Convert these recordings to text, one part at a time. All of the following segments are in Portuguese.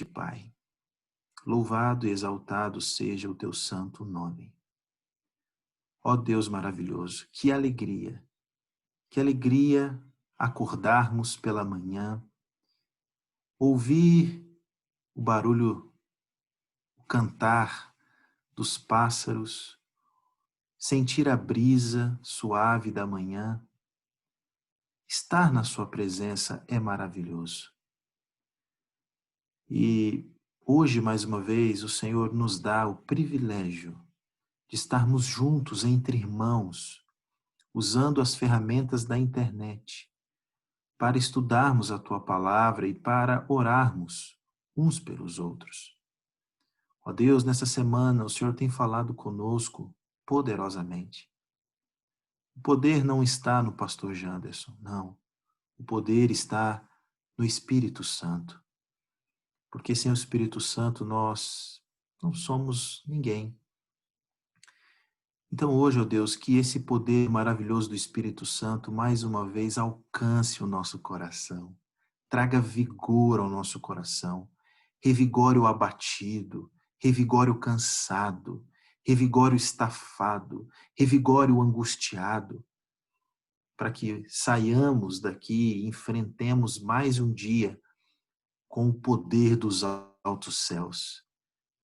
Pai. Louvado e exaltado seja o teu santo nome. Ó Deus maravilhoso, que alegria acordarmos pela manhã, ouvir o barulho, o cantar dos pássaros, sentir a brisa suave da manhã. Estar na sua presença é maravilhoso. E hoje, mais uma vez, o Senhor nos dá o privilégio de estarmos juntos entre irmãos, usando as ferramentas da internet, para estudarmos a Tua palavra e para orarmos uns pelos outros. Ó Deus, nessa semana o Senhor tem falado conosco poderosamente. O poder não está no pastor Janderson, não. O poder está no Espírito Santo. Porque sem o Espírito Santo nós não somos ninguém. Então hoje, ó Deus, que esse poder maravilhoso do Espírito Santo mais uma vez alcance o nosso coração, traga vigor ao nosso coração, revigore o abatido, revigore o cansado, revigore o estafado, revigore o angustiado, para que saiamos daqui e enfrentemos mais um dia com o poder dos altos céus.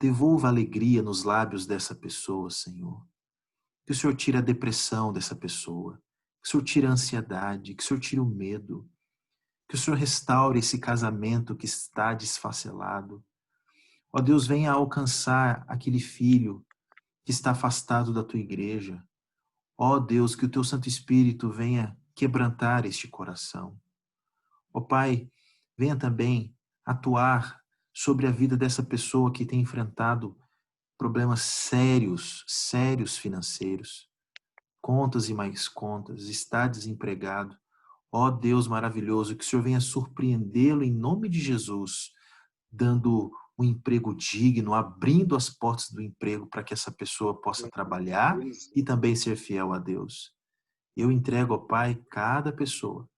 Devolva alegria nos lábios dessa pessoa, Senhor. Que o Senhor tire a depressão dessa pessoa, que o Senhor tire a ansiedade, que o Senhor tire o medo, que o Senhor restaure esse casamento que está desfacelado. Ó Deus, venha alcançar aquele filho que está afastado da tua igreja. Ó Deus, que o teu Santo Espírito venha quebrantar este coração. Ó Pai, venha também atuar sobre a vida dessa pessoa que tem enfrentado problemas sérios financeiros. Contas e mais contas, está desempregado. Ó Deus maravilhoso, que o Senhor venha surpreendê-lo em nome de Jesus, dando um emprego digno, abrindo as portas do emprego para que essa pessoa possa trabalhar e também ser fiel a Deus. Eu entrego ao Pai cada pessoa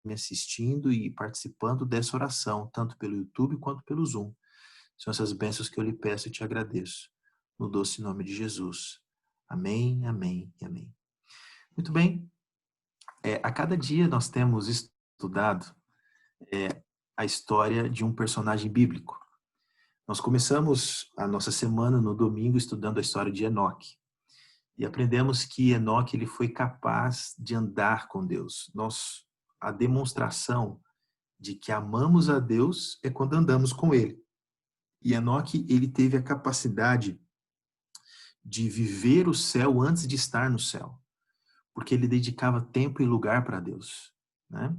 me assistindo e participando dessa oração, tanto pelo YouTube quanto pelo Zoom. São essas bênçãos que eu lhe peço e te agradeço. No doce nome de Jesus. Amém, amém e amém. Muito bem. A cada dia nós temos estudado a história de um personagem bíblico. Nós começamos a nossa semana no domingo estudando a história de Enoque. E aprendemos que Enoque ele foi capaz de andar com Deus. A demonstração de que amamos a Deus é quando andamos com Ele. E Enoque ele teve a capacidade de viver o céu antes de estar no céu, porque ele dedicava tempo e lugar para Deus, né?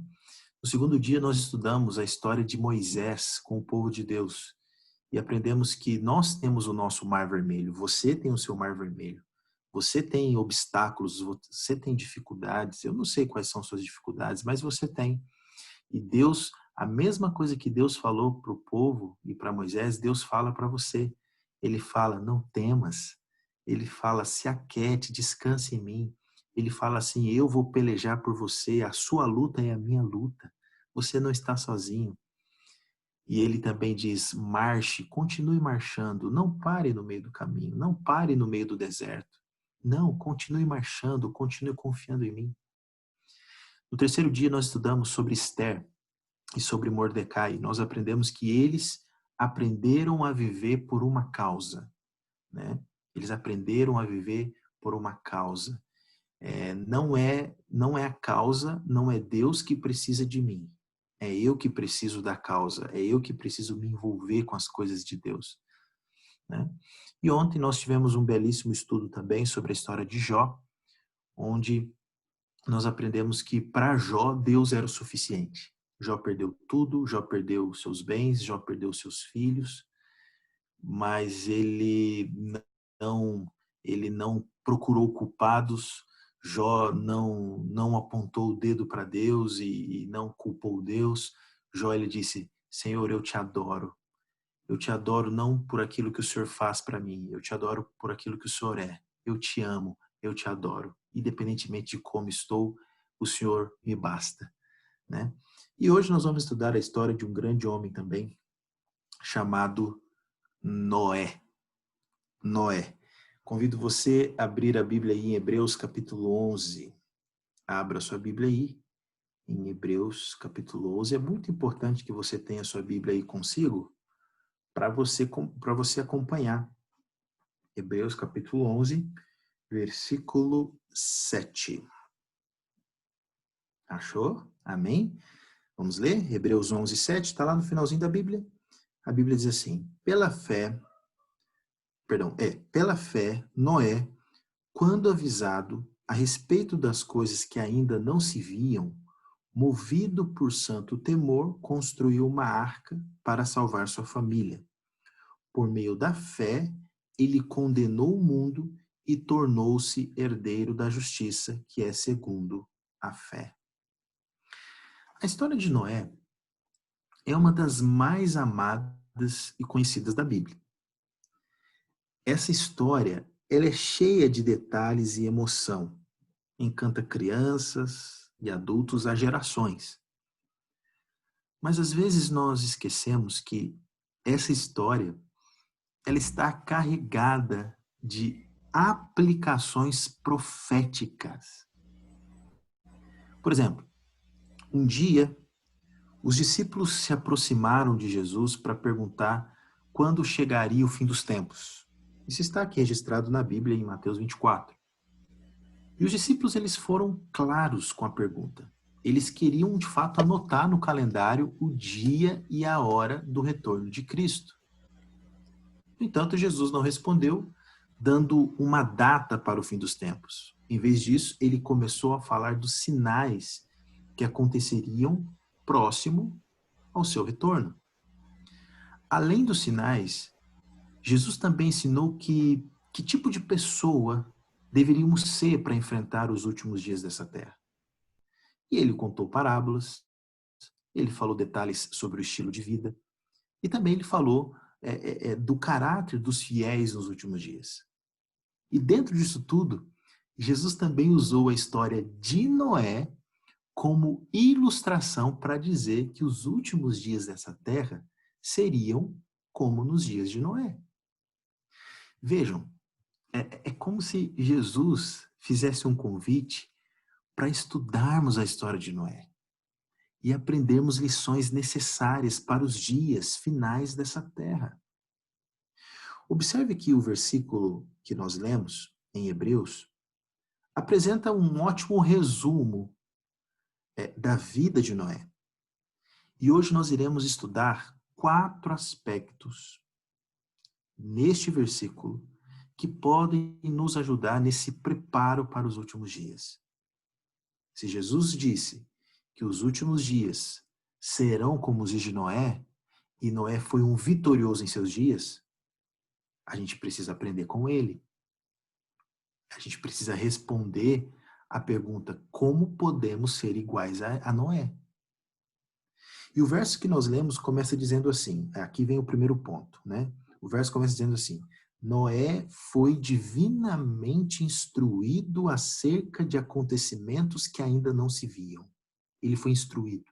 No segundo dia, nós estudamos a história de Moisés com o povo de Deus e aprendemos que nós temos o nosso mar vermelho, você tem o seu mar vermelho, você tem obstáculos, você tem dificuldades, eu não sei quais são suas dificuldades, mas você tem. E Deus, a mesma coisa que Deus falou para o povo e para Moisés, Deus fala para você. Ele fala, não temas. Ele fala, se aquiete, descanse em mim. Ele fala assim, eu vou pelejar por você, a sua luta é a minha luta. Você não está sozinho. E ele também diz, marche, continue marchando, não pare no meio do caminho, não pare no meio do deserto. Não, continue marchando, continue confiando em mim. No terceiro dia nós estudamos sobre Esther e sobre Mordecai. Nós aprendemos que eles aprenderam a viver por uma causa, né? Eles aprenderam a viver por uma causa. Não é a causa, não é Deus que precisa de mim. É eu que preciso da causa, é eu que preciso me envolver com as coisas de Deus, né? E ontem nós tivemos um belíssimo estudo também sobre a história de Jó, onde nós aprendemos que para Jó Deus era o suficiente. Jó perdeu tudo, Jó perdeu seus bens, Jó perdeu seus filhos, mas não ele não procurou culpados. Jó não apontou o dedo para Deus e não culpou Deus. Jó ele disse: Senhor, eu te adoro. Eu te adoro não por aquilo que o Senhor faz para mim, eu te adoro por aquilo que o Senhor é. Eu te amo, eu te adoro. Independentemente de como estou, o Senhor me basta. né? E hoje nós vamos estudar a história de um grande homem também, chamado Noé. Noé. Convido você a abrir a Bíblia aí em Hebreus capítulo 11. Abra sua Bíblia aí em Hebreus capítulo 11. É muito importante que você tenha a sua Bíblia aí consigo para você acompanhar. Hebreus capítulo 11, versículo 7. Achou? Amém? Vamos ler? Hebreus 11, 7, está lá no finalzinho da Bíblia. A Bíblia diz assim: pela fé, Noé, quando avisado a respeito das coisas que ainda não se viam, movido por santo temor, construiu uma arca para salvar sua família. Por meio da fé, ele condenou o mundo e tornou-se herdeiro da justiça, que é segundo a fé. A história de Noé é uma das mais amadas e conhecidas da Bíblia. Essa história, ela é cheia de detalhes e emoção. Encanta crianças e adultos há gerações. Mas às vezes nós esquecemos que essa história, ela está carregada de aplicações proféticas. Por exemplo, um dia, os discípulos se aproximaram de Jesus para perguntar quando chegaria o fim dos tempos. Isso está aqui registrado na Bíblia em Mateus 24. E os discípulos, eles foram claros com a pergunta. Eles queriam, de fato, anotar no calendário o dia e a hora do retorno de Cristo. No entanto, Jesus não respondeu, dando uma data para o fim dos tempos. Em vez disso, ele começou a falar dos sinais que aconteceriam próximo ao seu retorno. Além dos sinais, Jesus também ensinou que tipo de pessoa deveríamos ser para enfrentar os últimos dias dessa terra. E ele contou parábolas, ele falou detalhes sobre o estilo de vida, e também ele falou do caráter dos fiéis nos últimos dias. E dentro disso tudo, Jesus também usou a história de Noé como ilustração para dizer que os últimos dias dessa terra seriam como nos dias de Noé. Vejam, é como se Jesus fizesse um convite para estudarmos a história de Noé e aprendermos lições necessárias para os dias finais dessa terra. Observe que o versículo que nós lemos em Hebreus apresenta um ótimo resumo da vida de Noé. E hoje nós iremos estudar 4 aspectos neste versículo que podem nos ajudar nesse preparo para os últimos dias. Se Jesus disse que os últimos dias serão como os dias de Noé, e Noé foi um vitorioso em seus dias, a gente precisa aprender com ele. A gente precisa responder a pergunta: como podemos ser iguais a Noé? E o verso que nós lemos começa dizendo assim, aqui vem o primeiro ponto, né? O verso começa dizendo assim: Noé foi divinamente instruído acerca de acontecimentos que ainda não se viam. Ele foi instruído.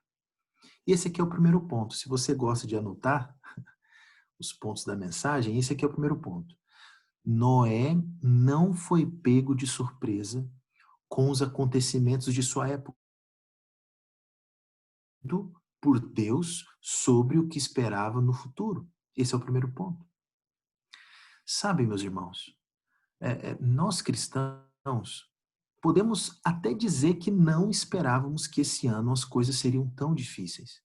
E esse aqui é o primeiro ponto. Se você gosta de anotar os pontos da mensagem, esse aqui é o primeiro ponto. Noé não foi pego de surpresa com os acontecimentos de sua época por Deus sobre o que esperava no futuro. Esse é o primeiro ponto. Sabe, meus irmãos, nós cristãos podemos até dizer que não esperávamos que esse ano as coisas seriam tão difíceis.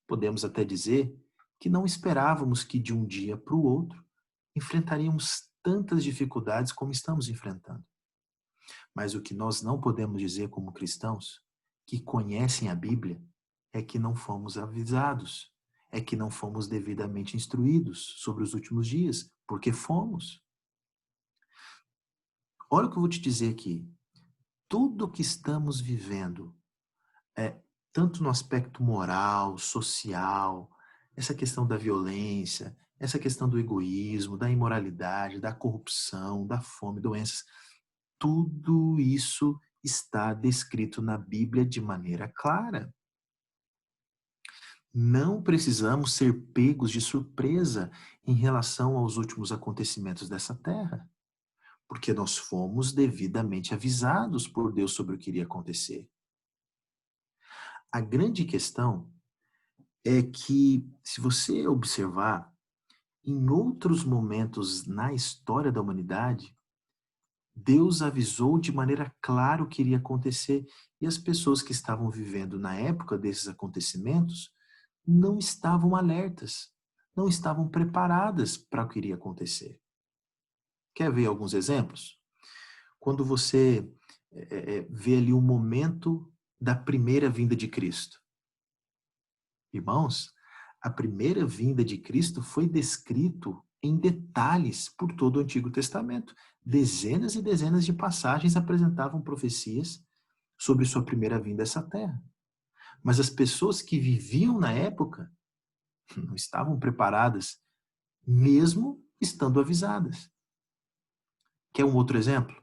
Podemos até dizer que não esperávamos que de um dia para o outro enfrentaríamos tantas dificuldades como estamos enfrentando. Mas o que nós não podemos dizer como cristãos, que conhecem a Bíblia, é que não fomos avisados, é que não fomos devidamente instruídos sobre os últimos dias, porque fomos. Olha o que eu vou te dizer aqui. Tudo o que estamos vivendo, tanto no aspecto moral, social, essa questão da violência, essa questão do egoísmo, da imoralidade, da corrupção, da fome, doenças, tudo isso está descrito na Bíblia de maneira clara. Não precisamos ser pegos de surpresa em relação aos últimos acontecimentos dessa terra, porque nós fomos devidamente avisados por Deus sobre o que iria acontecer. A grande questão é que, se você observar, em outros momentos na história da humanidade, Deus avisou de maneira clara o que iria acontecer e as pessoas que estavam vivendo na época desses acontecimentos não estavam alertas, não estavam preparadas para o que iria acontecer. Quer ver alguns exemplos? Quando você vê ali o momento da primeira vinda de Cristo. Irmãos, a primeira vinda de Cristo foi descrito em detalhes por todo o Antigo Testamento. Dezenas e dezenas de passagens apresentavam profecias sobre sua primeira vinda a essa terra. Mas as pessoas que viviam na época não estavam preparadas, mesmo estando avisadas. Quer um outro exemplo?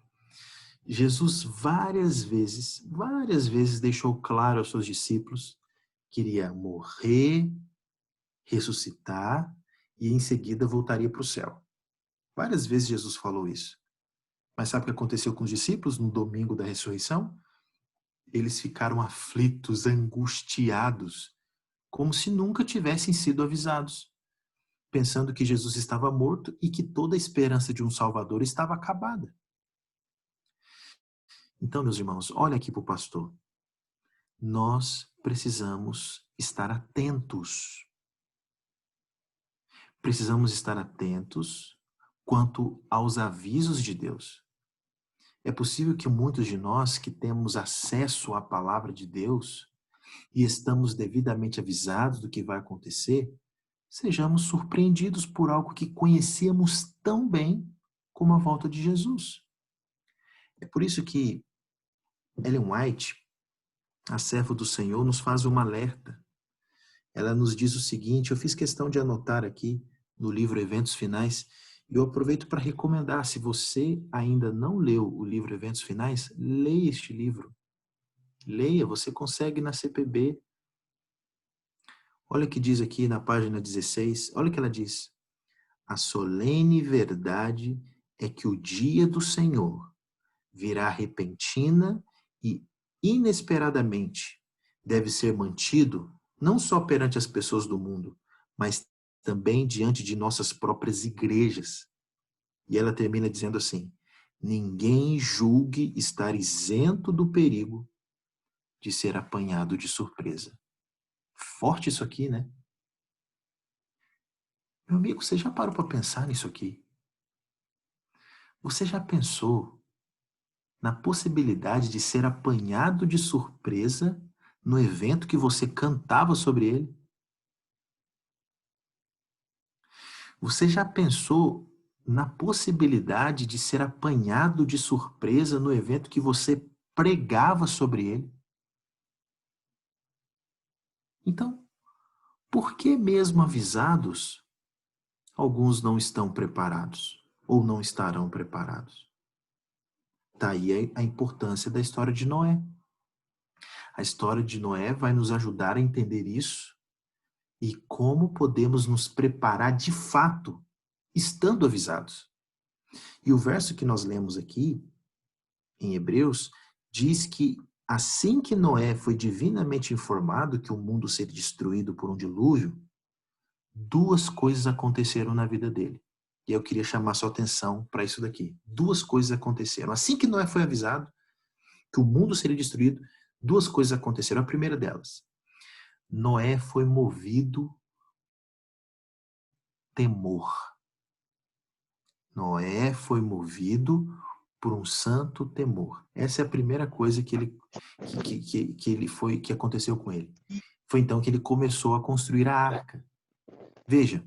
Jesus várias vezes deixou claro aos seus discípulos que iria morrer, ressuscitar e em seguida voltaria para o céu. Várias vezes Jesus falou isso. Mas sabe o que aconteceu com os discípulos no domingo da ressurreição? Eles ficaram aflitos, angustiados, como se nunca tivessem sido avisados, pensando que Jesus estava morto e que toda a esperança de um Salvador estava acabada. Então, meus irmãos, olha aqui para o pastor. Nós precisamos estar atentos. Precisamos estar atentos quanto aos avisos de Deus. É possível que muitos de nós que temos acesso à palavra de Deus e estamos devidamente avisados do que vai acontecer, sejamos surpreendidos por algo que conhecíamos tão bem como a volta de Jesus. É por isso que Ellen White, a serva do Senhor, nos faz um alerta. Ela nos diz o seguinte, eu fiz questão de anotar aqui no livro Eventos Finais, e eu aproveito para recomendar, se você ainda não leu o livro Eventos Finais, leia este livro. Leia, você consegue na CPB. Olha o que diz aqui na página 16, olha o que ela diz. A solene verdade é que o dia do Senhor virá repentina e inesperadamente. Deve ser mantido não só perante as pessoas do mundo, mas também diante de nossas próprias igrejas. E ela termina dizendo assim: ninguém julgue estar isento do perigo de ser apanhado de surpresa. Forte isso aqui, né? Meu amigo, você já parou para pensar nisso aqui? Você já pensou na possibilidade de ser apanhado de surpresa no evento que você cantava sobre ele? Você já pensou na possibilidade de ser apanhado de surpresa no evento que você pregava sobre ele? Então, por que mesmo avisados, alguns não estão preparados ou não estarão preparados? Daí a importância da história de Noé. A história de Noé vai nos ajudar a entender isso e como podemos nos preparar de fato, estando avisados. E o verso que nós lemos aqui, em Hebreus, diz que assim que Noé foi divinamente informado que o mundo seria destruído por um dilúvio, duas coisas aconteceram na vida dele. E eu queria chamar sua atenção para isso daqui. Duas coisas aconteceram. Assim que Noé foi avisado que o mundo seria destruído, duas coisas aconteceram. A primeira delas, Noé foi movido temor. Noé foi movido por um santo temor. Essa é a primeira coisa que aconteceu com ele. Foi então que ele começou a construir a arca. Veja,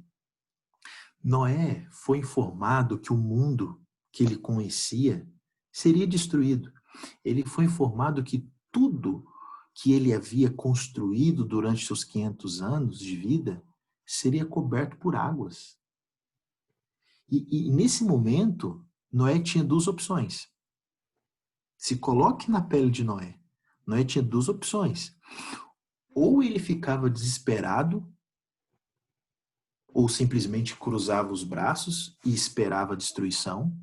Noé foi informado que o mundo que ele conhecia seria destruído. Ele foi informado que tudo que ele havia construído durante seus 500 anos de vida seria coberto por águas. E nesse momento, Noé tinha duas opções. Se coloque na pele de Noé. Noé tinha duas opções. ou ele ficava desesperado, ou simplesmente cruzava os braços e esperava a destruição,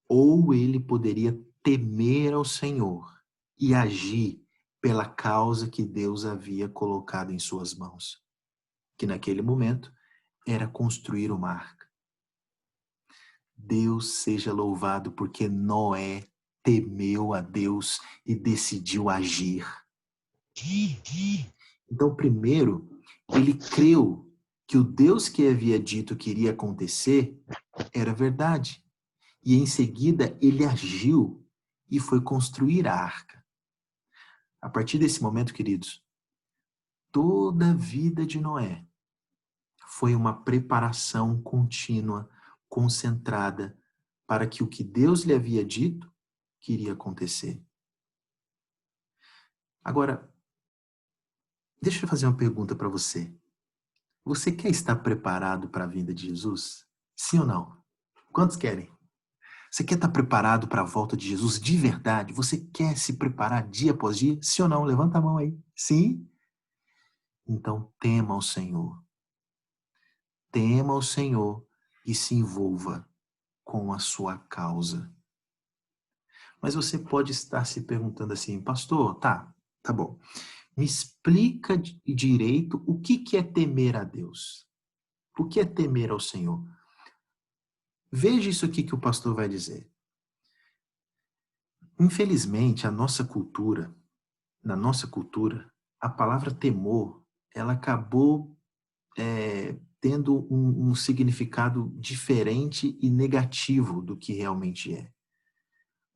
ou ele poderia temer ao Senhor e agir pela causa que Deus havia colocado em suas mãos, que naquele momento era construir uma arca. Deus seja louvado porque Noé temeu a Deus e decidiu agir. Então, primeiro, ele creu que o Deus que havia dito que iria acontecer era verdade. E em seguida, ele agiu e foi construir a arca. A partir desse momento, queridos, toda a vida de Noé foi uma preparação contínua, concentrada, para que o que Deus lhe havia dito queria acontecer. Agora, deixa eu fazer uma pergunta para você. Você quer estar preparado para a vinda de Jesus? Sim ou não? Quantos querem? Você quer estar preparado para a volta de Jesus de verdade? Você quer se preparar dia após dia? Sim ou não? Levanta a mão aí. Sim? Então tema ao Senhor. Tema ao Senhor e se envolva com a sua causa. Mas você pode estar se perguntando assim, pastor, tá bom. Me explica direito o que é temer a Deus. O que é temer ao Senhor? Veja isso aqui que o pastor vai dizer. Infelizmente, na nossa cultura, a palavra temor, ela acabou tendo um significado diferente e negativo do que realmente é.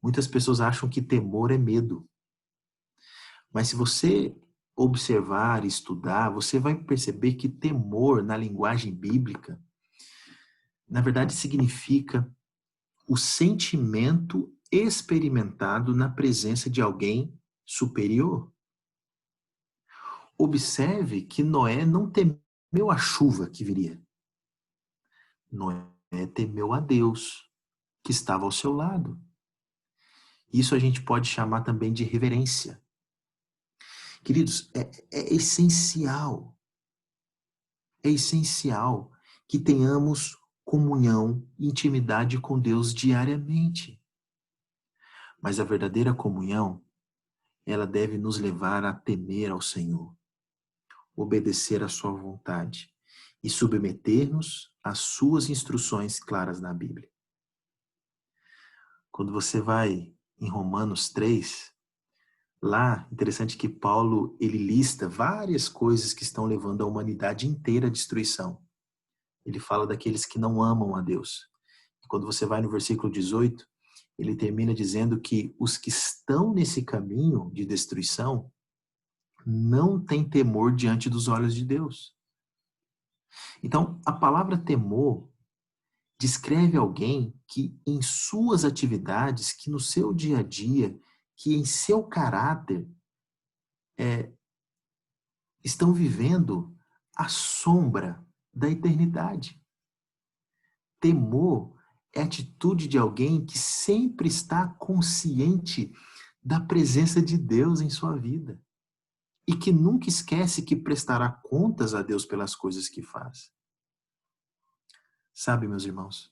Muitas pessoas acham que temor é medo. Mas se você observar, estudar, você vai perceber que temor, na linguagem bíblica, na verdade significa o sentimento experimentado na presença de alguém superior. Observe que Noé não temeu a chuva que viria. Noé temeu a Deus, que estava ao seu lado. Isso a gente pode chamar também de reverência. Queridos, é essencial que tenhamos comunhão e intimidade com Deus diariamente. Mas a verdadeira comunhão, ela deve nos levar a temer ao Senhor, obedecer à sua vontade e submeter-nos às suas instruções claras na Bíblia. Quando você vai em Romanos 3, lá, interessante que Paulo, ele lista várias coisas que estão levando a humanidade inteira à destruição. Ele fala daqueles que não amam a Deus. E quando você vai no versículo 18, ele termina dizendo que os que estão nesse caminho de destruição não têm temor diante dos olhos de Deus. Então, a palavra temor descreve alguém que em suas atividades, que no seu dia a dia, que em seu caráter, estão vivendo à sombra da eternidade. Temor é a atitude de alguém que sempre está consciente da presença de Deus em sua vida e que nunca esquece que prestará contas a Deus pelas coisas que faz. Sabe, meus irmãos,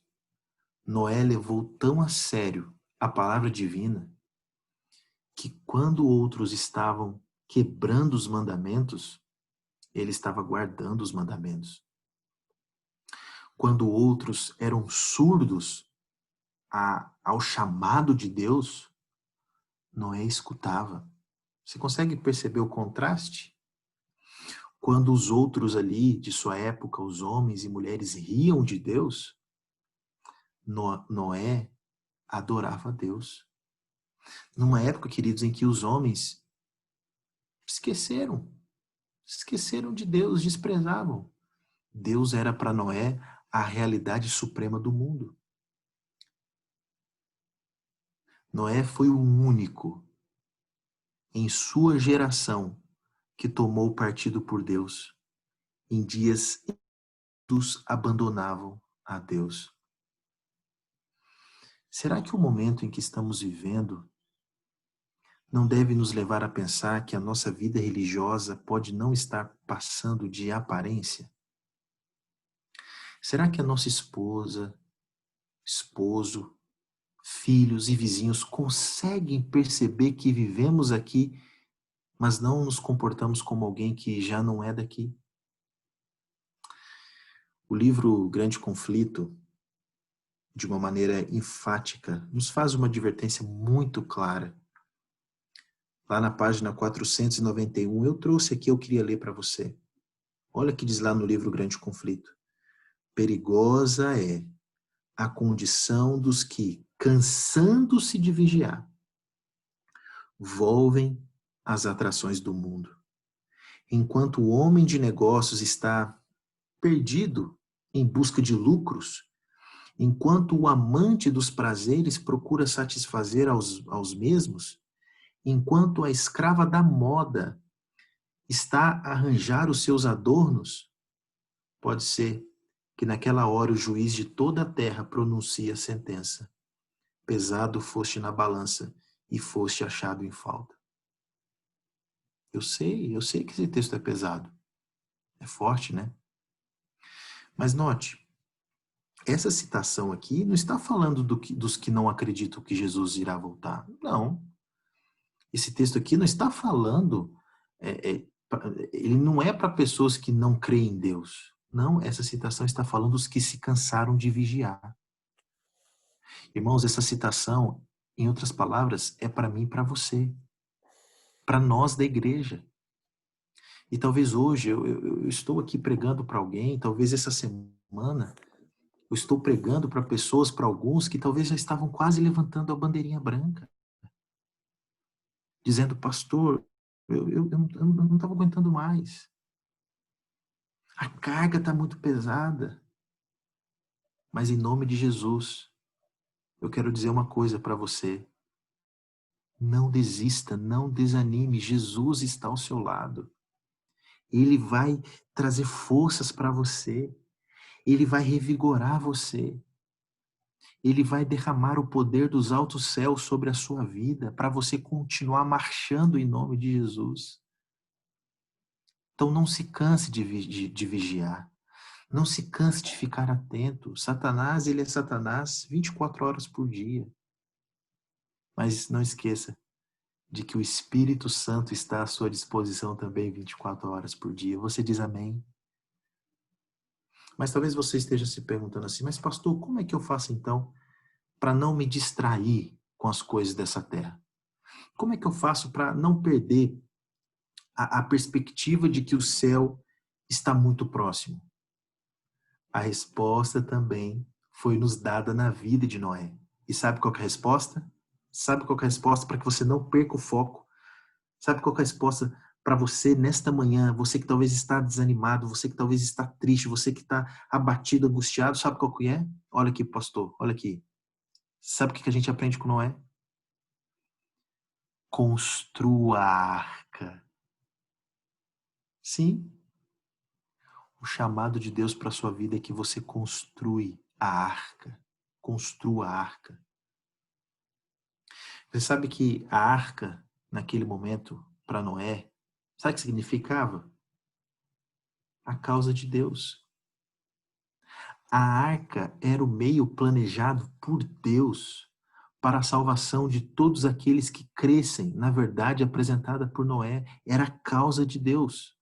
Noé levou tão a sério a palavra divina que quando outros estavam quebrando os mandamentos, ele estava guardando os mandamentos. Quando outros eram surdos ao chamado de Deus, Noé escutava. Você consegue perceber o contraste? Quando os outros ali de sua época, os homens e mulheres, riam de Deus, Noé adorava a Deus. Numa época, queridos, em que os homens esqueceram de Deus, desprezavam. Deus era para Noé a realidade suprema do mundo. Noé foi o único em sua geração que tomou partido por Deus em dias em que todos abandonavam a Deus. Será que o momento em que estamos vivendo não deve nos levar a pensar que a nossa vida religiosa pode não estar passando de aparência? Será que a nossa esposa, esposo, filhos e vizinhos conseguem perceber que vivemos aqui, mas não nos comportamos como alguém que já não é daqui? O livro Grande Conflito, de uma maneira enfática, nos faz uma advertência muito clara. Lá na página 491, eu trouxe aqui, eu queria ler para você. Olha o que diz lá no livro Grande Conflito. Perigosa é a condição dos que, cansando-se de vigiar, volvem às atrações do mundo. Enquanto o homem de negócios está perdido em busca de lucros, enquanto o amante dos prazeres procura satisfazer aos mesmos, enquanto a escrava da moda está a arranjar os seus adornos, pode ser que naquela hora o juiz de toda a terra pronuncie a sentença. Pesado foste na balança e foste achado em falta. Eu sei que esse texto é pesado. É forte, né? Mas note, essa citação aqui não está falando dos que não acreditam que Jesus irá voltar. Não. Esse texto aqui não está falando, ele não é para pessoas que não creem em Deus. Não, essa citação está falando dos que se cansaram de vigiar. Irmãos, essa citação, em outras palavras, é para mim e para você. Para nós da igreja. E talvez hoje eu estou aqui pregando para alguém, talvez essa semana eu estou pregando para pessoas, para alguns que talvez já estavam quase levantando a bandeirinha branca, dizendo, pastor, eu não estava aguentando mais. A carga está muito pesada. Mas em nome de Jesus, eu quero dizer uma coisa para você. Não desista, não desanime. Jesus está ao seu lado. Ele vai trazer forças para você. Ele vai revigorar você. Ele vai derramar o poder dos altos céus sobre a sua vida para você continuar marchando em nome de Jesus. Então não se canse de vigiar. Não se canse de ficar atento. Satanás, ele é Satanás 24 horas por dia. Mas não esqueça de que o Espírito Santo está à sua disposição também 24 horas por dia. Você diz amém? Mas talvez você esteja se perguntando assim, mas pastor, como é que eu faço então para não me distrair com as coisas dessa terra? Como é que eu faço para não perder a perspectiva de que o céu está muito próximo? A resposta também foi nos dada na vida de Noé. E sabe qual que é a resposta? Sabe qual que é a resposta para que você não perca o foco? Sabe qual que é a resposta para você nesta manhã? Você que talvez está desanimado, você que talvez está triste, você que está abatido, angustiado, sabe qual que é? Olha aqui, pastor, olha aqui. Sabe o que a gente aprende com Noé? Construa a arca. Sim, o chamado de Deus para a sua vida é que você construa a arca. Construa a arca. Você sabe que a arca, naquele momento, para Noé, sabe o que significava? A causa de Deus. A arca era o meio planejado por Deus para a salvação de todos aqueles que crescem na verdade apresentada por Noé. Era a causa de Deus.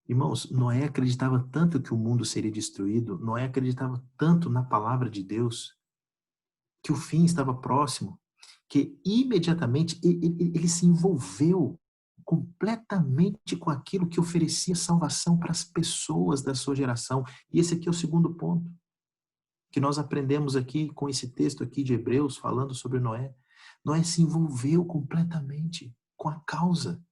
Irmãos, Noé acreditava tanto que o mundo seria destruído, Noé acreditava tanto na palavra de Deus, que o fim estava próximo, que imediatamente ele se envolveu completamente com aquilo que oferecia salvação para as pessoas da sua geração. E esse aqui é o segundo ponto que nós aprendemos aqui com esse texto aqui de Hebreus falando sobre Noé. Noé se envolveu completamente com a causa.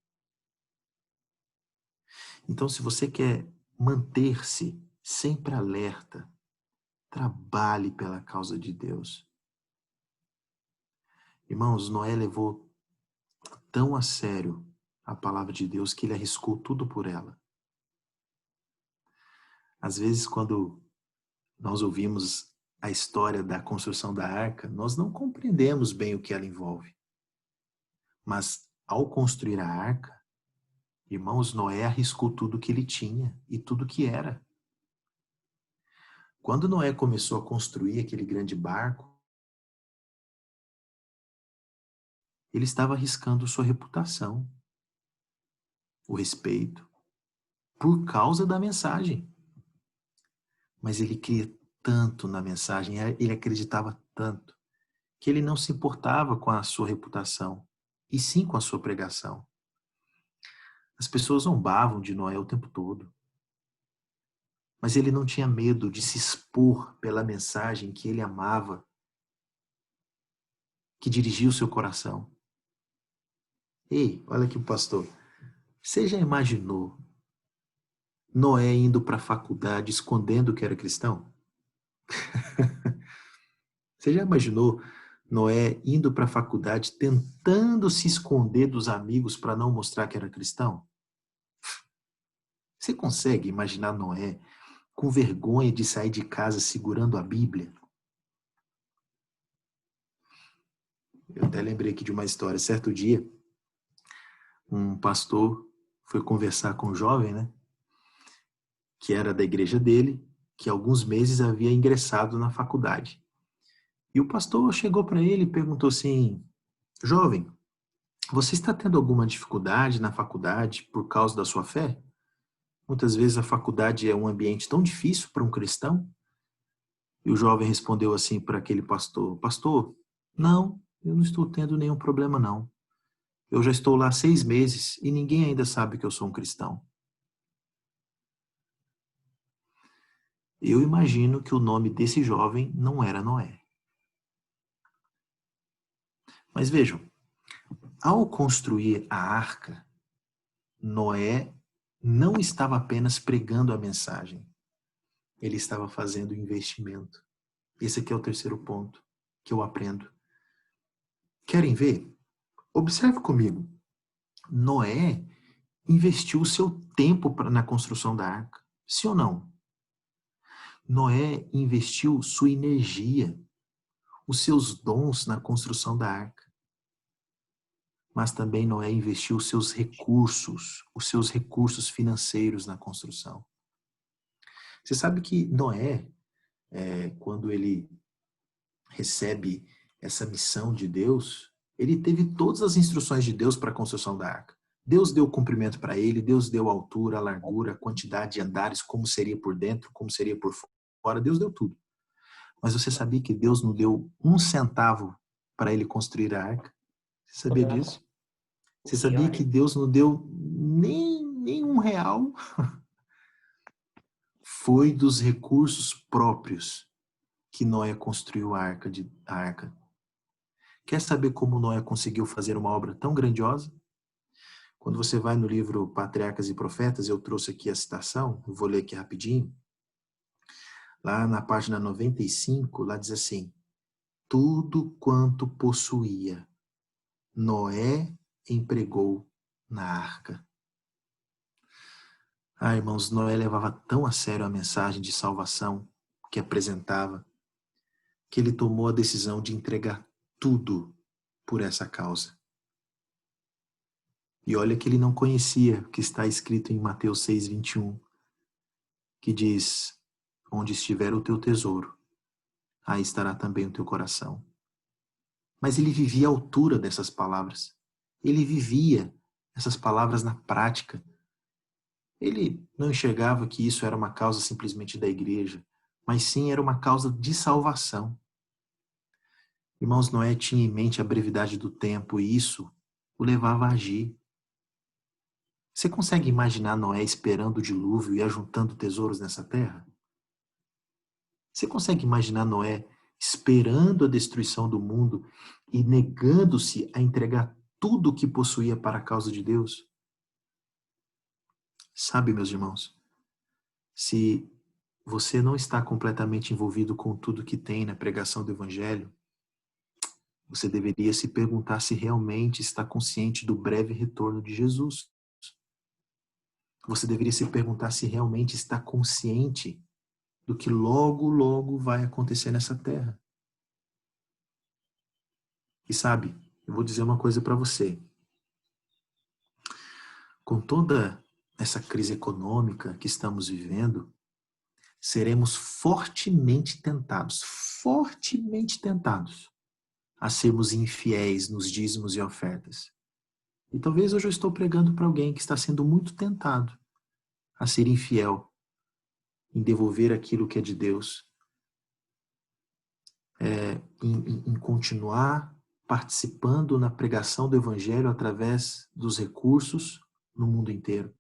Então, se você quer manter-se sempre alerta, trabalhe pela causa de Deus. Irmãos, Noé levou tão a sério a palavra de Deus que ele arriscou tudo por ela. Às vezes, quando nós ouvimos a história da construção da arca, nós não compreendemos bem o que ela envolve. Mas ao construir a arca, irmãos, Noé arriscou tudo que ele tinha e tudo que era. Quando Noé começou a construir aquele grande barco, ele estava arriscando sua reputação, o respeito, por causa da mensagem. Mas ele cria tanto na mensagem, ele acreditava tanto, que ele não se importava com a sua reputação, e sim com a sua pregação. As pessoas zombavam de Noé o tempo todo, mas ele não tinha medo de se expor pela mensagem que ele amava, que dirigia o seu coração. Ei, olha aqui o pastor. Você já imaginou Noé indo para a faculdade escondendo que era cristão? Você já imaginou Noé indo para a faculdade tentando se esconder dos amigos para não mostrar que era cristão? Você consegue imaginar Noé com vergonha de sair de casa segurando a Bíblia? Eu até lembrei aqui de uma história. Certo dia, um pastor foi conversar com um jovem, né, que era da igreja dele, que há alguns meses havia ingressado na faculdade. E o pastor chegou para ele e perguntou assim: Jovem, você está tendo alguma dificuldade na faculdade por causa da sua fé? Muitas vezes a faculdade é um ambiente tão difícil para um cristão. E o jovem respondeu assim para aquele pastor: Pastor, não, eu não estou tendo nenhum problema não. Eu já estou lá 6 meses e ninguém ainda sabe que eu sou um cristão. Eu imagino que o nome desse jovem não era Noé. Mas vejam, ao construir a arca, Noé não estava apenas pregando a mensagem, ele estava fazendo investimento. Esse aqui é o terceiro ponto que eu aprendo. Querem ver? Observe comigo. Noé investiu o seu tempo na construção da arca. Sim ou não? Noé investiu sua energia, os seus dons na construção da arca. Mas também Noé investiu os seus recursos financeiros na construção. Você sabe que Noé, quando ele recebe essa missão de Deus, ele teve todas as instruções de Deus para a construção da arca. Deus deu o comprimento para ele, Deus deu a altura, a largura, a quantidade de andares, como seria por dentro, como seria por fora, Deus deu tudo. Mas você sabia que Deus não deu um centavo para ele construir a arca? Você sabia disso? Você sabia que Deus não deu nem R$ 1? Foi dos recursos próprios que Noé construiu a arca. Quer saber como Noé conseguiu fazer uma obra tão grandiosa? Quando você vai no livro Patriarcas e Profetas, eu trouxe aqui a citação, eu vou ler aqui rapidinho. Lá na página 95, lá diz assim: tudo quanto possuía, Noé empregou na arca. Ah, irmãos, Noé levava tão a sério a mensagem de salvação que apresentava, que ele tomou a decisão de entregar tudo por essa causa. E olha que ele não conhecia o que está escrito em Mateus 6:21, que diz: onde estiver o teu tesouro, aí estará também o teu coração. Mas ele vivia à altura dessas palavras. Ele vivia essas palavras na prática. Ele não enxergava que isso era uma causa simplesmente da igreja, mas sim era uma causa de salvação. Irmãos, Noé tinha em mente a brevidade do tempo e isso o levava a agir. Você consegue imaginar Noé esperando o dilúvio e ajuntando tesouros nessa terra? Você consegue imaginar Noé esperando a destruição do mundo e negando-se a entregar tudo o que possuía para a causa de Deus? Sabe, meus irmãos, se você não está completamente envolvido com tudo que tem na pregação do Evangelho, você deveria se perguntar se realmente está consciente do breve retorno de Jesus. Você deveria se perguntar se realmente está consciente do que logo, logo vai acontecer nessa terra. E sabe, eu vou dizer uma coisa para você. Com toda essa crise econômica que estamos vivendo, seremos fortemente tentados a sermos infiéis nos dízimos e ofertas. E talvez hoje eu estou pregando para alguém que está sendo muito tentado a ser infiel em devolver aquilo que é de Deus, em continuar participando na pregação do Evangelho através dos recursos no mundo inteiro.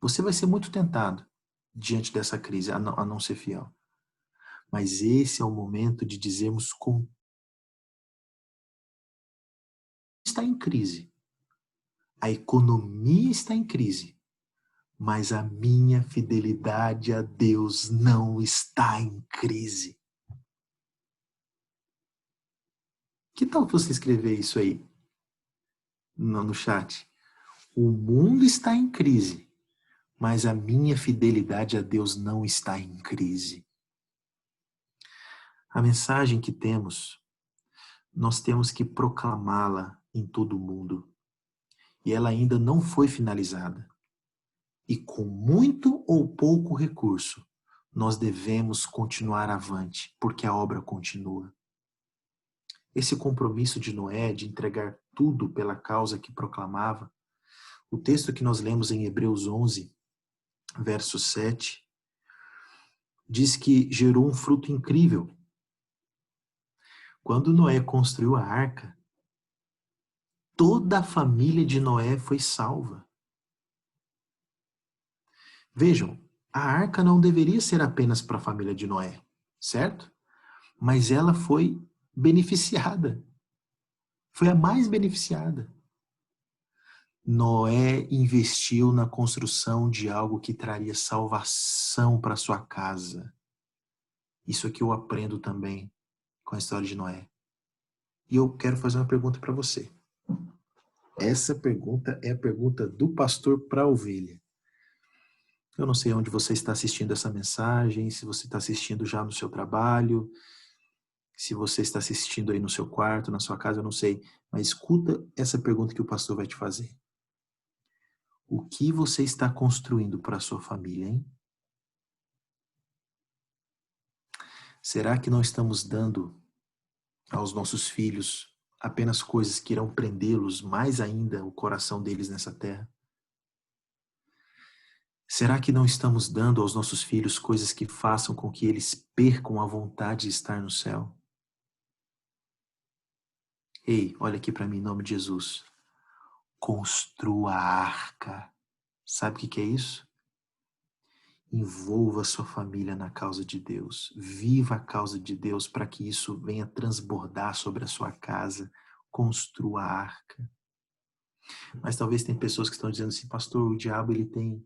Você vai ser muito tentado diante dessa crise a não ser fiel. Mas esse é o momento de dizermos com está em crise. A economia está em crise, mas a minha fidelidade a Deus não está em crise. Que tal você escrever isso aí no chat? O mundo está em crise, mas a minha fidelidade a Deus não está em crise. A mensagem que temos, nós temos que proclamá-la em todo o mundo. E ela ainda não foi finalizada. E com muito ou pouco recurso, nós devemos continuar avante, porque a obra continua. Esse compromisso de Noé de entregar tudo pela causa que proclamava, o texto que nós lemos em Hebreus 11, verso 7, diz que gerou um fruto incrível. Quando Noé construiu a arca, toda a família de Noé foi salva. Vejam, a arca não deveria ser apenas para a família de Noé, certo? Mas ela foi beneficiada. Foi a mais beneficiada. Noé investiu na construção de algo que traria salvação para sua casa. Isso aqui eu aprendo também com a história de Noé. E eu quero fazer uma pergunta para você. Essa pergunta é a pergunta do pastor para a ovelha. Eu não sei onde você está assistindo essa mensagem, se você está assistindo já no seu trabalho, se você está assistindo aí no seu quarto, na sua casa, eu não sei. Mas escuta essa pergunta que o pastor vai te fazer. O que você está construindo para a sua família, hein? Será que não estamos dando aos nossos filhos apenas coisas que irão prendê-los mais ainda o coração deles nessa terra? Será que não estamos dando aos nossos filhos coisas que façam com que eles percam a vontade de estar no céu? Ei, olha aqui para mim em nome de Jesus. Construa a arca. Sabe o que é isso? Envolva sua família na causa de Deus. Viva a causa de Deus para que isso venha transbordar sobre a sua casa. Construa a arca. Mas talvez tem pessoas que estão dizendo assim, pastor, o diabo ele tem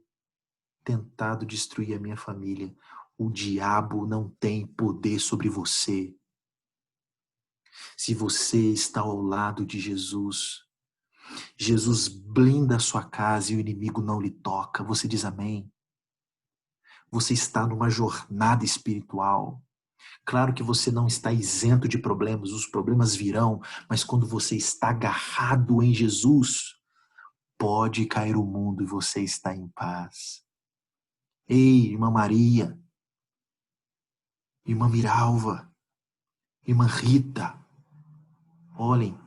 tentado destruir a minha família. O diabo não tem poder sobre você. Se você está ao lado de Jesus, Jesus blinda a sua casa e o inimigo não lhe toca. Você diz amém? Você está numa jornada espiritual. Claro que você não está isento de problemas, os problemas virão, mas quando você está agarrado em Jesus, pode cair o mundo e você está em paz. Ei, irmã Maria, irmã Miralva, irmã Rita, olhem,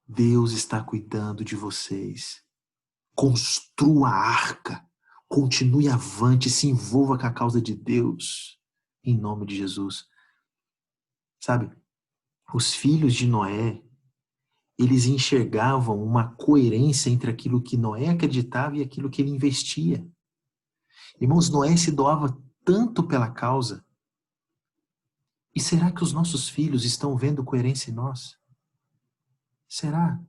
Deus está cuidando de vocês. Construa a arca, continue avante, se envolva com a causa de Deus, em nome de Jesus. Sabe, os filhos de Noé, eles enxergavam uma coerência entre aquilo que Noé acreditava e aquilo que ele investia. Irmãos, Noé se doava tanto pela causa. E será que os nossos filhos estão vendo coerência em nós? Será?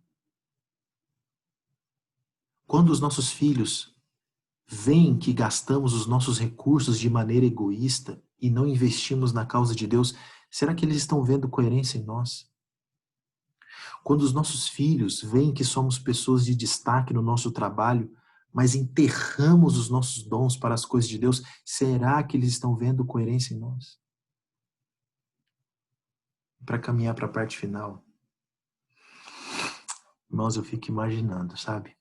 Quando os nossos filhos veem que gastamos os nossos recursos de maneira egoísta e não investimos na causa de Deus, será que eles estão vendo coerência em nós? Quando os nossos filhos veem que somos pessoas de destaque no nosso trabalho, mas enterramos os nossos dons para as coisas de Deus, será que eles estão vendo coerência em nós? Para caminhar para a parte final, irmãos, eu fico imaginando, sabe?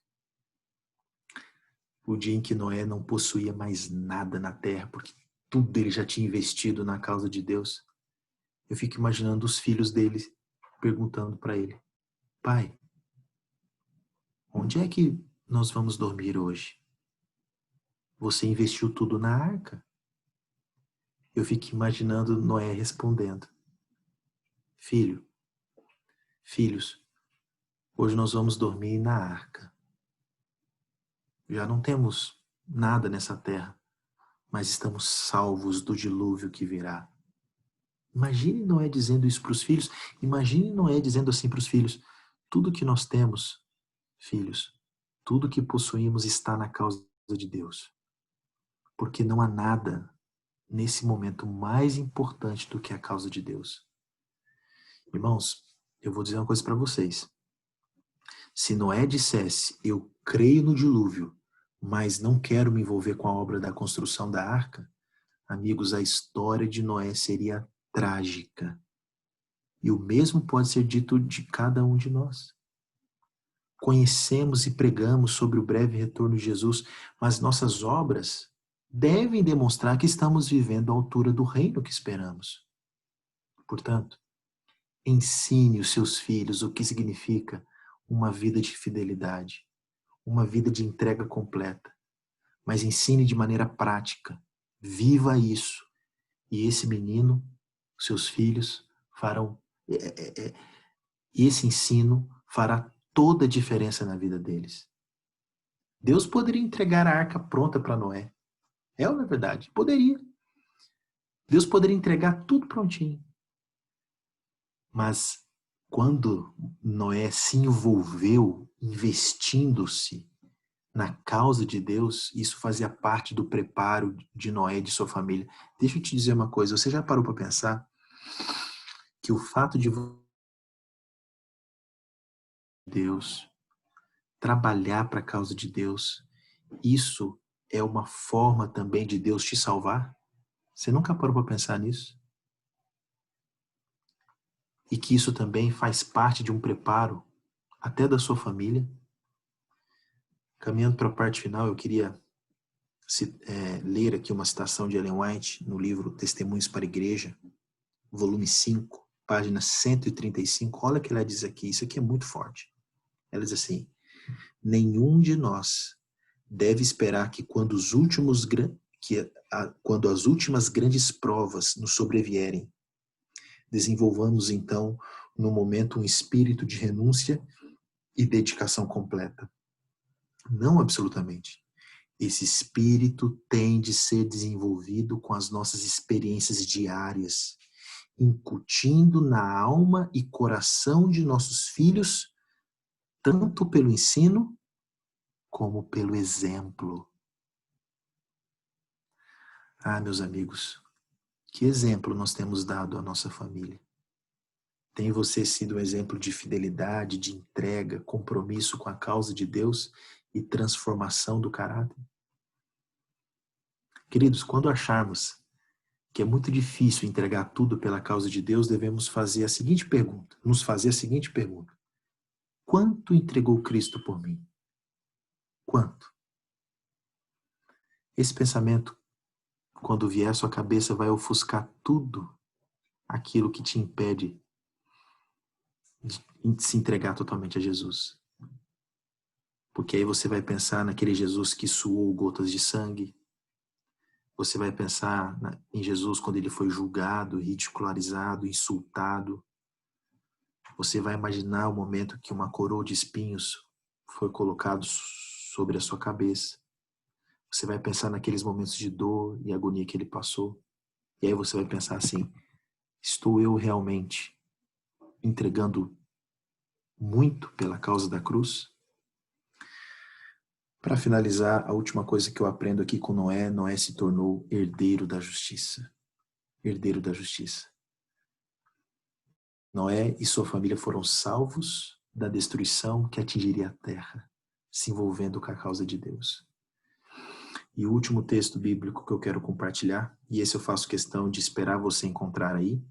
o dia em que Noé não possuía mais nada na terra, porque tudo ele já tinha investido na causa de Deus. Eu fico imaginando os filhos dele perguntando para ele: pai, onde é que nós vamos dormir hoje? Você investiu tudo na arca? Eu fico imaginando Noé respondendo: filhos, hoje nós vamos dormir na arca. Já não temos nada nessa terra, mas estamos salvos do dilúvio que virá. Imagine Noé dizendo isso para os filhos. Imagine Noé dizendo assim para os filhos: tudo que nós temos, filhos, tudo que possuímos está na causa de Deus. Porque não há nada nesse momento mais importante do que a causa de Deus. Irmãos, eu vou dizer uma coisa para vocês. Se Noé dissesse: eu creio no dilúvio, mas não quero me envolver com a obra da construção da arca, amigos, a história de Noé seria trágica. E o mesmo pode ser dito de cada um de nós. Conhecemos e pregamos sobre o breve retorno de Jesus, mas nossas obras devem demonstrar que estamos vivendo à altura do reino que esperamos. Portanto, ensine os seus filhos o que significa uma vida de fidelidade, uma vida de entrega completa, mas ensine de maneira prática. Viva isso. E esse menino, seus filhos, farão. Esse ensino fará toda a diferença na vida deles. Deus poderia entregar a arca pronta para Noé. É ou não é verdade? Poderia. Deus poderia entregar tudo prontinho. Mas quando Noé se envolveu investindo-se na causa de Deus, isso fazia parte do preparo de Noé e de sua família. Deixa eu te dizer uma coisa, você já parou para pensar que o fato de Deus trabalhar para a causa de Deus, isso é uma forma também de Deus te salvar? Você nunca parou para pensar nisso? E que isso também faz parte de um preparo até da sua família? Caminhando para a parte final, eu queria ler aqui uma citação de Ellen White no livro Testemunhos para a Igreja, volume 5, página 135. Olha o que ela diz aqui, isso aqui é muito forte. Ela diz assim: nenhum de nós deve esperar que quando as últimas grandes provas nos sobrevierem, desenvolvamos então no momento um espírito de renúncia e dedicação completa. Não absolutamente. Esse espírito tem de ser desenvolvido com as nossas experiências diárias, incutindo na alma e coração de nossos filhos, tanto pelo ensino como pelo exemplo. Ah, meus amigos, que exemplo nós temos dado à nossa família? Tem você sido um exemplo de fidelidade, de entrega, compromisso com a causa de Deus e transformação do caráter? Queridos, quando acharmos que é muito difícil entregar tudo pela causa de Deus, devemos fazer a seguinte pergunta, nos fazer a seguinte pergunta: quanto entregou Cristo por mim? Quanto? Esse pensamento, quando vier à sua cabeça, vai ofuscar tudo aquilo que te impede de se entregar totalmente a Jesus. Porque aí você vai pensar naquele Jesus que suou gotas de sangue. Você vai pensar em Jesus quando ele foi julgado, ridicularizado, insultado. Você vai imaginar o momento que uma coroa de espinhos foi colocado sobre a sua cabeça. Você vai pensar naqueles momentos de dor e agonia que ele passou. E aí você vai pensar assim: estou eu realmente entregando muito pela causa da cruz? Para finalizar, a última coisa que eu aprendo aqui com Noé: Noé se tornou herdeiro da justiça. Herdeiro da justiça. Noé e sua família foram salvos da destruição que atingiria a terra, se envolvendo com a causa de Deus. E o último texto bíblico que eu quero compartilhar, e esse eu faço questão de esperar você encontrar aí.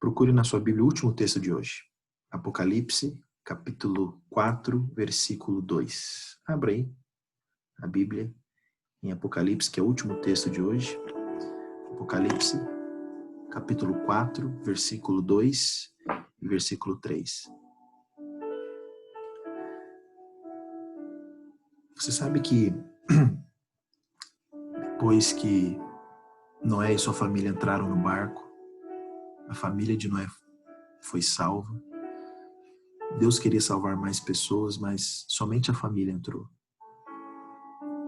Procure na sua Bíblia o último texto de hoje. Apocalipse, capítulo 4, versículo 2. Abra aí. a Bíblia em Apocalipse, que é o último texto de hoje. Apocalipse, capítulo 4, versículo 2 e versículo 3. Você sabe que depois que Noé e sua família entraram no barco, a família de Noé foi salva. Deus queria salvar mais pessoas, mas somente a família entrou.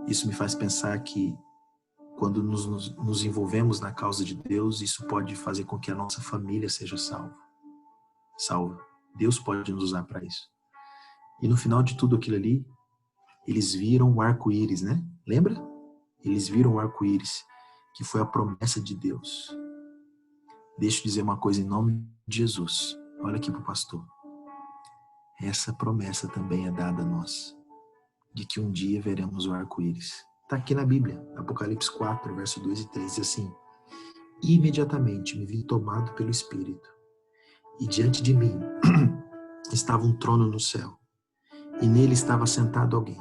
Isso me faz pensar que quando nos envolvemos na causa de Deus, isso pode fazer com que a nossa família seja salva. Deus pode nos usar para isso. E no final de tudo aquilo ali, eles viram o arco-íris, né? Lembra? Eles viram o arco-íris, que foi a promessa de Deus. Deixa eu dizer uma coisa em nome de Jesus. Olha aqui para o pastor. Essa promessa também é dada a nós, de que um dia veremos o arco-íris. Está aqui na Bíblia, Apocalipse 4, verso 2 e 3, diz assim: imediatamente me vi tomado pelo Espírito, e diante de mim estava um trono no céu, e nele estava sentado alguém.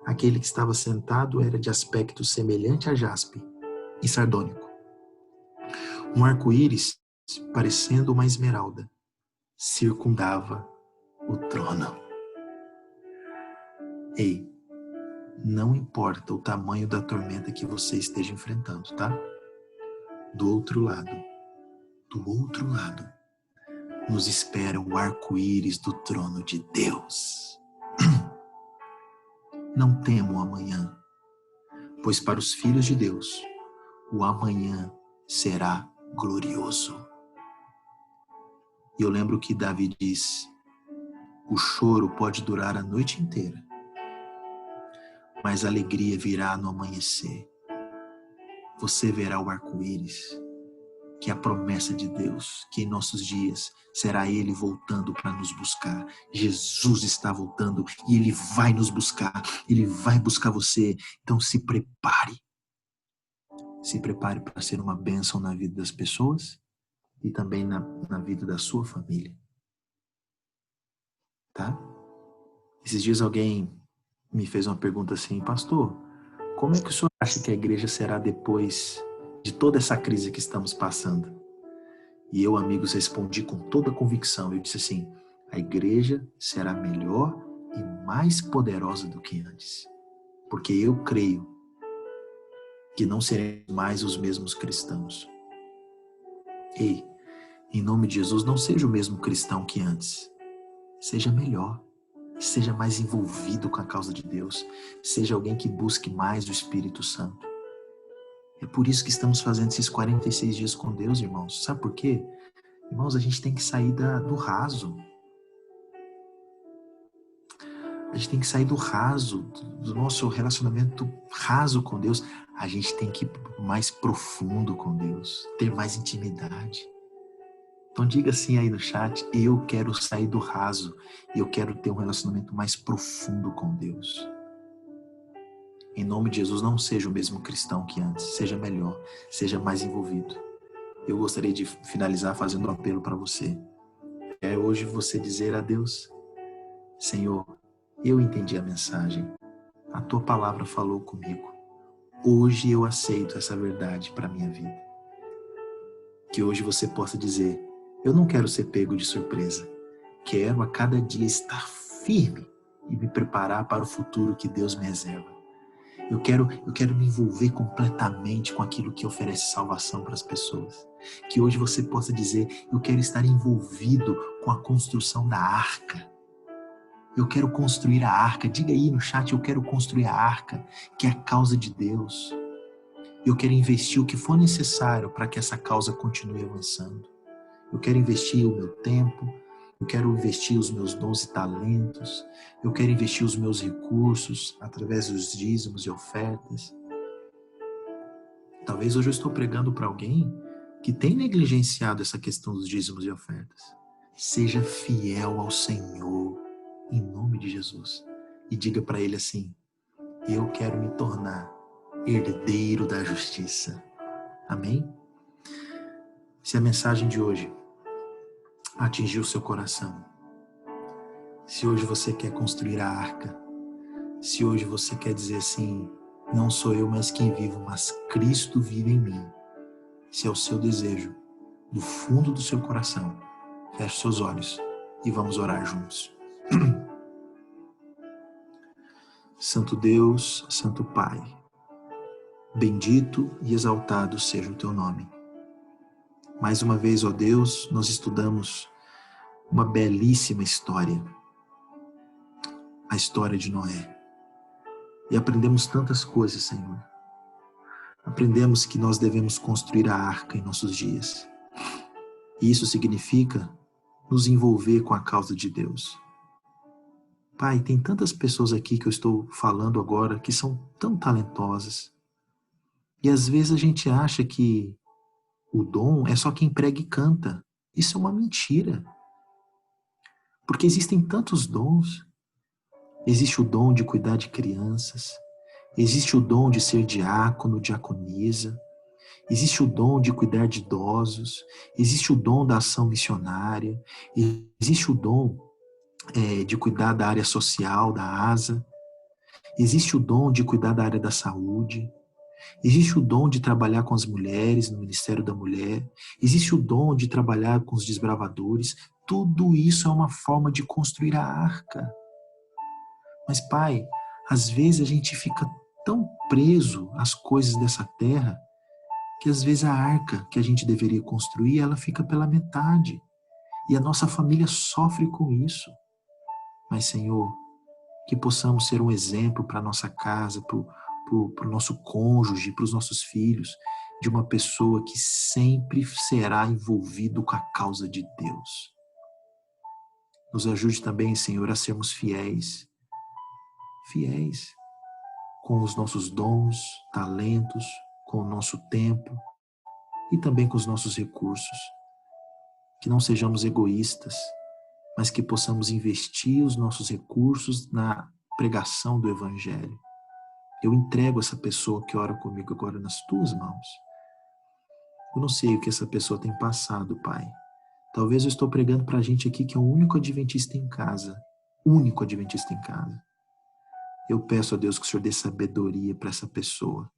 Aquele que estava sentado era de aspecto semelhante a jaspe e sardônico. Um arco-íris, parecendo uma esmeralda, circundava o trono. Ei, não importa o tamanho da tormenta que você esteja enfrentando, tá? Do outro lado, nos espera o arco-íris do trono de Deus. Não temam o amanhã, pois para os filhos de Deus, o amanhã será glorioso. E eu lembro que Davi diz: o choro pode durar a noite inteira, mas a alegria virá no amanhecer. Você verá o arco-íris, que é a promessa de Deus, que em nossos dias será Ele voltando para nos buscar. Jesus está voltando e Ele vai nos buscar, Ele vai buscar você. Então se prepare. Se prepare para ser uma bênção na vida das pessoas e também na vida da sua família. Tá? Esses dias alguém me fez uma pergunta assim: pastor, como é que o senhor acha que a igreja será depois de toda essa crise que estamos passando? E eu, amigos, respondi com toda a convicção. Eu disse assim: a igreja será melhor e mais poderosa do que antes. Porque eu creio que não seremos mais os mesmos cristãos. Ei, em nome de Jesus, não seja o mesmo cristão que antes. Seja melhor. Seja mais envolvido com a causa de Deus. Seja alguém que busque mais o Espírito Santo. É por isso que estamos fazendo esses 46 dias com Deus, irmãos. Sabe por quê? Irmãos, a gente tem que sair do raso. A gente tem que sair do raso, do nosso relacionamento raso com Deus. A gente tem que ir mais profundo com Deus, ter mais intimidade. Então diga assim aí no chat: eu quero sair do raso e eu quero ter um relacionamento mais profundo com Deus. Em nome de Jesus, não seja o mesmo cristão que antes, seja melhor, seja mais envolvido. Eu gostaria de finalizar fazendo um apelo para você. É hoje você dizer a Deus: Senhor, eu entendi a mensagem, a tua palavra falou comigo. Hoje eu aceito essa verdade para a minha vida. Que hoje você possa dizer: eu não quero ser pego de surpresa. Quero a cada dia estar firme e me preparar para o futuro que Deus me reserva. Eu quero me envolver completamente com aquilo que oferece salvação para as pessoas. Que hoje você possa dizer: eu quero estar envolvido com a construção da arca. Eu quero construir a arca. Diga aí no chat: eu quero construir a arca, que é a causa de Deus. Eu quero investir o que for necessário para que essa causa continue avançando. Eu quero investir o meu tempo, eu quero investir os meus dons e talentos, eu quero investir os meus recursos através dos dízimos e ofertas. Talvez hoje eu estou pregando para alguém que tem negligenciado essa questão dos dízimos e ofertas. Seja fiel ao Senhor, em nome de Jesus. E diga para Ele assim: eu quero me tornar herdeiro da justiça. Amém? Se a mensagem de hoje atingiu o seu coração, se hoje você quer construir a arca, Se hoje você quer dizer assim, não sou eu mais quem vivo, mas Cristo vive em mim. Se é o seu desejo, do fundo do seu coração, feche seus olhos e vamos orar juntos. Santo Deus, Santo Pai, bendito e exaltado seja o teu nome. Mais uma vez, ó Deus, nós estudamos uma belíssima história, a história de Noé. E aprendemos tantas coisas, Senhor. Aprendemos que nós devemos construir a arca em nossos dias. E isso significa nos envolver com a causa de Deus. Pai, tem tantas pessoas aqui que eu estou falando agora que são tão talentosas. E às vezes a gente acha que o dom é só quem prega e canta. Isso é uma mentira. Porque existem tantos dons. Existe o dom de cuidar de crianças. Existe o dom de ser diácono, diaconisa. Existe o dom de cuidar de idosos. Existe o dom da ação missionária. Existe o dom de cuidar da área social, da ASA. Existe o dom de cuidar da área da saúde. Existe o dom de trabalhar com as mulheres, no Ministério da Mulher. Existe o dom de trabalhar com os desbravadores. Tudo isso é uma forma de construir a arca. Mas, Pai, às vezes a gente fica tão preso às coisas dessa terra que às vezes a arca que a gente deveria construir, ela fica pela metade. E a nossa família sofre com isso. Mas, Senhor, que possamos ser um exemplo para a nossa casa, para o nosso cônjuge, para os nossos filhos, de uma pessoa que sempre será envolvido com a causa de Deus. Nos ajude também, Senhor, a sermos fiéis com os nossos dons, talentos, com o nosso tempo e também com os nossos recursos. Que não sejamos egoístas, mas que possamos investir os nossos recursos na pregação do Evangelho. Eu entrego essa pessoa que ora comigo agora nas tuas mãos. Eu não sei o que essa pessoa tem passado, Pai. Talvez eu estou pregando para a gente aqui que é o único adventista em casa. Único adventista em casa. Eu peço a Deus que o Senhor dê sabedoria para essa pessoa.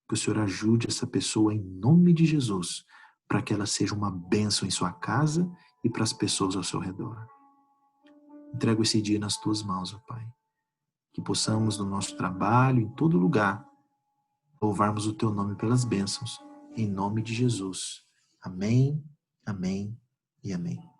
Que o Senhor ajude essa pessoa em nome de Jesus, para que ela seja uma bênção em sua casa e para as pessoas ao seu redor. Entrego esse dia nas tuas mãos, ó Pai. Que possamos no nosso trabalho, em todo lugar, louvarmos o teu nome pelas bênçãos, em nome de Jesus. Amém, amém e amém.